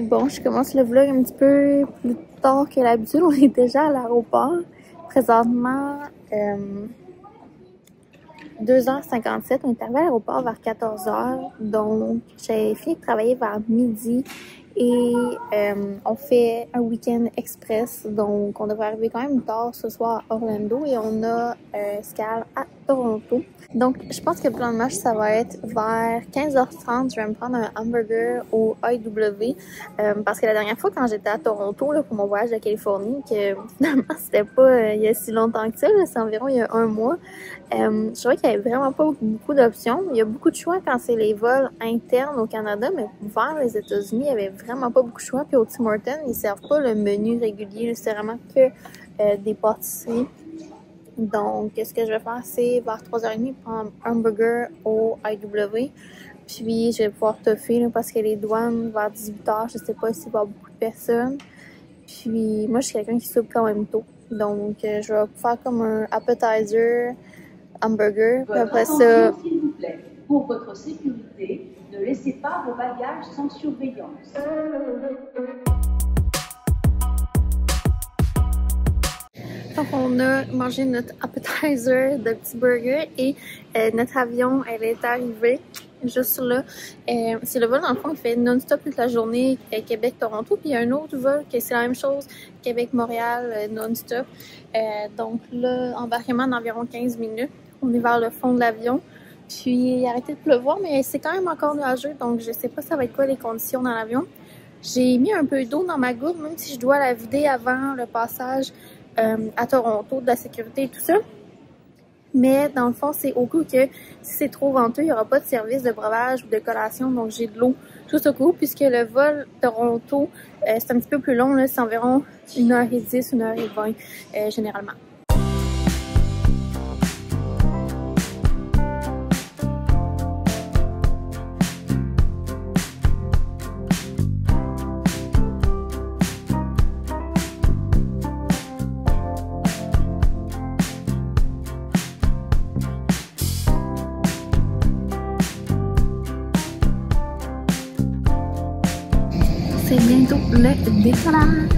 Bon, je commence le vlog un petit peu plus tard que l'habitude. On est déjà à l'aéroport. Présentement, 2h57. On est arrivé à l'aéroport vers 14h. Donc, j'ai fini de travailler vers midi. Et on fait un week-end express. Donc, on devrait arriver quand même tard ce soir à Orlando. Et on a escale à Toronto. Donc, je pense que le plan de match, ça va être vers 15h30. Je vais me prendre un hamburger au IW. Parce que la dernière fois, quand j'étais à Toronto là, pour mon voyage de Californie, que finalement, c'était pas il y a si longtemps que ça, c'est environ il y a un mois. Je trouvais qu'il n'y avait vraiment pas beaucoup d'options. Il y a beaucoup de choix quand c'est les vols internes au Canada, mais vers les États-Unis, il n'y avait vraiment pas beaucoup de choix. Puis au Tim Hortons, ils ne servent pas le menu régulier. C'est vraiment que des pâtisseries. Donc, ce que je vais faire, c'est vers 3h30 prendre un hamburger au IW. Puis, je vais pouvoir toffer là, parce que les douanes, vers 18h, je sais pas s'il va y avoir beaucoup de personnes. Puis, moi, je suis quelqu'un qui soupe quand même tôt. Donc, je vais faire comme un appetizer, hamburger. Puis après ça... S'il vous plaît, pour votre sécurité, ne laissez pas vos bagages sans surveillance. Donc, on a mangé notre appetizer de petit burger et notre avion, elle est arrivée juste là. C'est le vol, dans le fond, qui fait non-stop toute la journée Québec-Toronto. Puis il y a un autre vol qui c'est la même chose, Québec-Montréal non-stop. Donc là, embarquement d'environ 15 minutes. On est vers le fond de l'avion. Puis il a arrêté de pleuvoir, mais c'est quand même encore nuageux. Donc je sais pas ça va être quoi les conditions dans l'avion. J'ai mis un peu d'eau dans ma gourde, même si je dois la vider avant le passage à Toronto, de la sécurité et tout ça. Mais dans le fond, c'est au cas que si c'est trop venteux, il n'y aura pas de service de breuvage ou de collation. Donc j'ai de l'eau juste au cas où, puisque le vol Toronto, c'est un petit peu plus long, c'est environ 1h10, 1h20 généralement. C'est bientôt le décollage.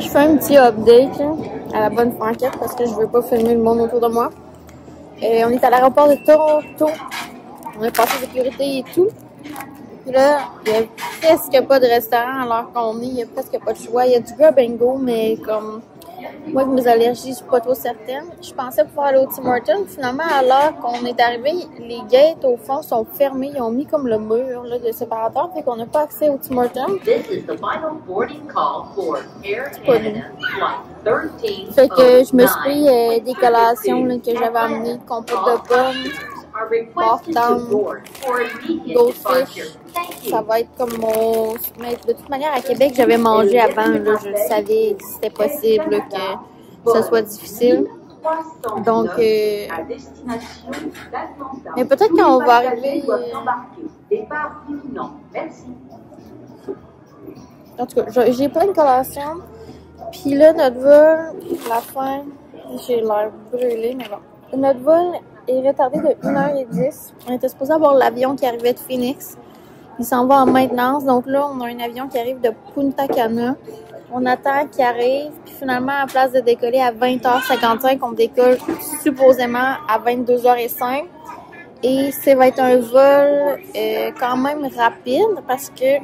Je fais un petit update là, à la bonne franquette parce que je veux pas filmer le monde autour de moi. Et on est à l'aéroport de Toronto. On a passé la sécurité et tout. Puis là, il y a presque pas de restaurant alors qu'on est. Il y a presque pas de choix. Il y a du grab and go, mais comme moi avec mes allergies, je suis pas trop certaine. Je pensais pouvoir aller au Tim Hortons. Finalement, à l'heure qu'on est arrivé, les gates au fond sont fermées. Ils ont mis comme le mur là, de séparateur. Fait qu'on n'a pas accès au Tim Hortons. C'est pas nous. Fait que je me suis pris des collations là, que j'avais amenées, compote de pommes, Boston, Goldfish. Ça va être comme mon... Mais de toute manière, à Québec, j'avais mangé avant. Là, je savais que c'était possible là, que ce soit difficile. Donc, mais peut-être quand on va arriver... En tout cas, j'ai plein de collations. Puis là, notre vol, la fin, j'ai l'air brûlée, mais bon. Notre vol est retardé de 1h10. On était supposé avoir l'avion qui arrivait de Phoenix. Il s'en va en maintenance. Donc là, on a un avion qui arrive de Punta Cana. On attend qu'il arrive. Puis finalement, à place de décoller à 20h55, on décolle supposément à 22h05. Et ça va être un vol quand même rapide parce que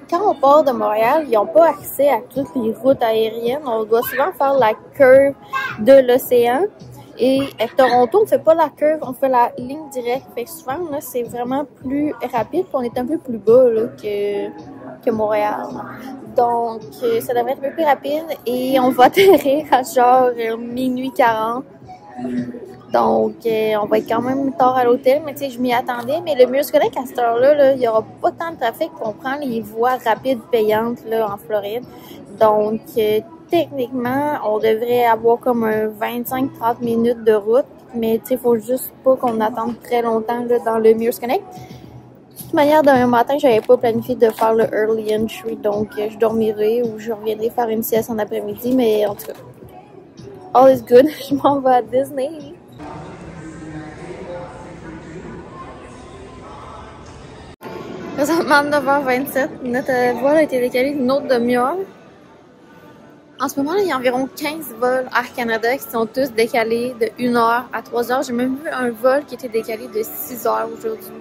quand on part de Montréal, ils n'ont pas accès à toutes les routes aériennes. On doit souvent faire la curve de l'océan. Et à Toronto, on ne fait pas la curve, on fait la ligne directe. Fait que souvent, là, c'est vraiment plus rapide. Puis on est un peu plus bas là, que Montréal. Donc, ça devrait être un peu plus rapide. Et on va atterrir à genre minuit 40. Donc, on va être quand même tard à l'hôtel, mais tu sais, je m'y attendais. Mais le mieux, c'est qu'à cette heure-là, il n'y aura pas tant de trafic qu'on prend les voies rapides payantes là, en Floride. Donc, techniquement, on devrait avoir comme un 25-30 minutes de route. Mais tu sais, il faut juste pas qu'on attende très longtemps là, dans le Mears Connect. De toute manière, demain matin, j'avais pas planifié de faire le early entry. Donc, je dormirai ou je reviendrai faire une sieste en après-midi. Mais en tout cas, all is good. Je m'en vais à Disney. Présentement, 9h27, notre vol a été décalé d'une autre demi-heure. En ce moment, là, il y a environ 15 vols Air Canada qui sont tous décalés de 1h à 3h. J'ai même vu un vol qui était décalé de 6h aujourd'hui.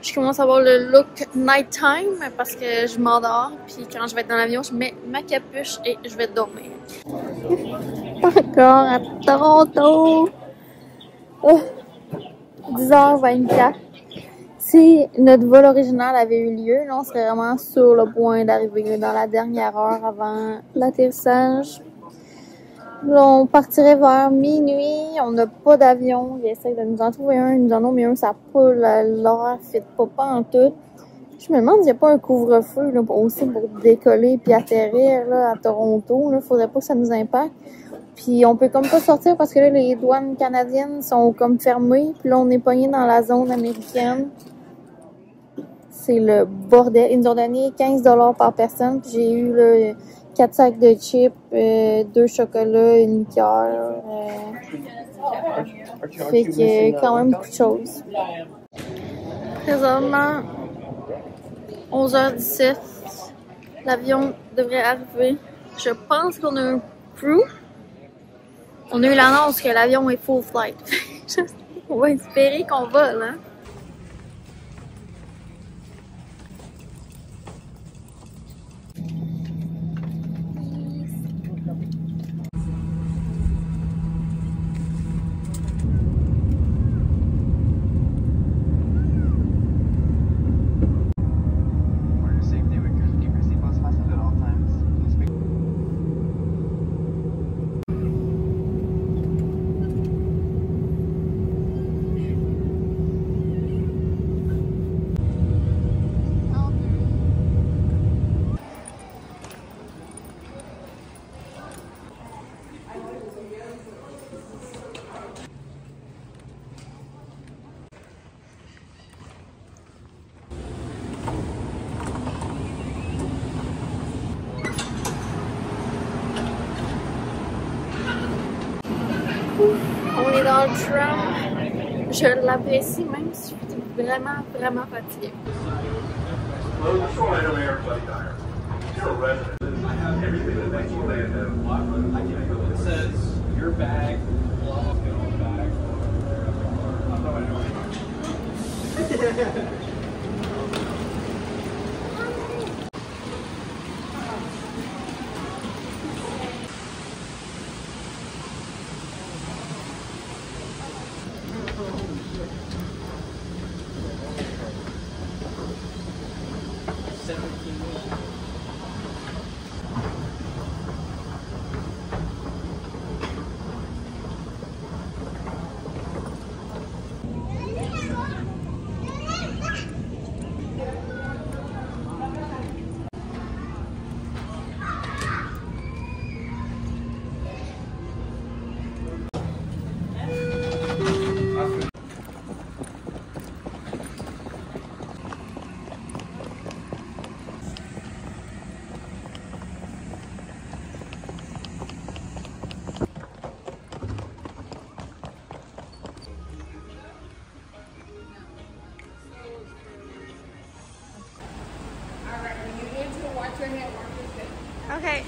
Je commence à avoir le look nighttime parce que je m'endors. Puis quand je vais être dans l'avion, je mets ma capuche et je vais dormir. Encore à Toronto. 10h24. Si notre vol original avait eu lieu, là, on serait vraiment sur le point d'arriver dans la dernière heure avant l'atterrissage. Là, on partirait vers minuit. On n'a pas d'avion. Ils essayent de nous en trouver un. Ils nous en ont mis un. Ça n'a pas l'horaire fait pas en tout. Je me demande s'il n'y a pas un couvre-feu là, aussi pour décoller puis atterrir là, à Toronto. Il ne faudrait pas que ça nous impacte. Puis on peut comme pas sortir parce que là, les douanes canadiennes sont comme fermées. Puis là, on est pogné dans la zone américaine. C'est le bordel. Ils nous ont donné 15$ par personne. Puis j'ai eu là, 4 sacs de chips, 2 chocolats, une liqueur. Fait que quand même beaucoup de choses. Présentement, 11h17. L'avion devrait arriver. Je pense qu'on a un crew. On a eu l'annonce que l'avion est full flight. On va espérer qu'on vole, hein? On est dans le tram. Je l'apprécie même si je suis vraiment fatiguée. OK.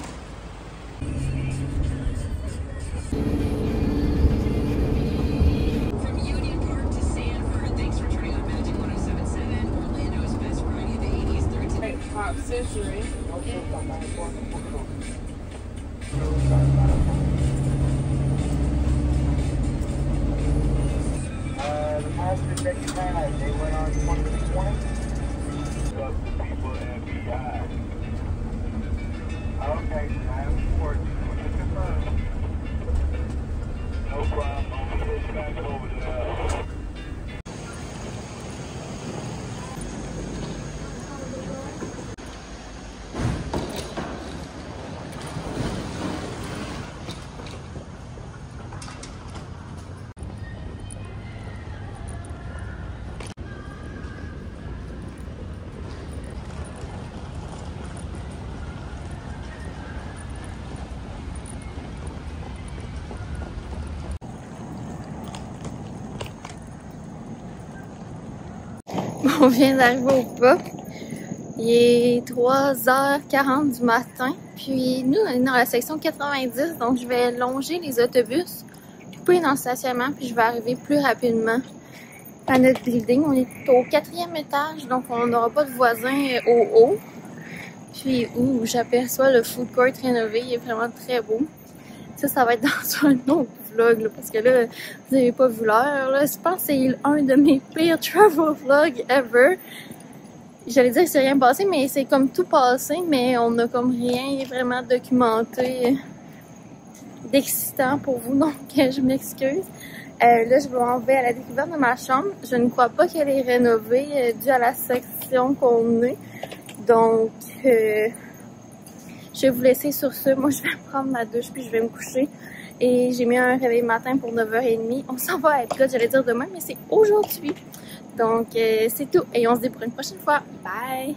Pop Century. The passengers that you had, they went on 2020. The people at BI. Okay, I have support. No problem. I'll be heading back over there. On vient d'arriver au pub. Il est 3h40 du matin. Puis nous, on est dans la section 90, donc je vais longer les autobus, puis dans le stationnement, puis je vais arriver plus rapidement à notre building. On est au 4e étage, donc on n'aura pas de voisins au haut. Puis où j'aperçois le food court rénové, il est vraiment très beau. Ça va être dans un autre vlog, là, parce que là, vous n'avez pas vu l'heure. Je pense que c'est un de mes pires travel vlogs ever. J'allais dire que c'est rien passé, mais c'est comme tout passé, mais on n'a comme rien vraiment documenté d'excitant pour vous, donc je m'excuse. Là, je m'en vais à la découverte de ma chambre. Je ne crois pas qu'elle est rénovée dû à la section qu'on est. Donc, je vais vous laisser sur ce. Moi, je vais prendre ma douche puis je vais me coucher. Et j'ai mis un réveil matin pour 9h30. On s'en va à Epcot, j'allais dire demain, mais c'est aujourd'hui. Donc, c'est tout. Et on se dit pour une prochaine fois. Bye!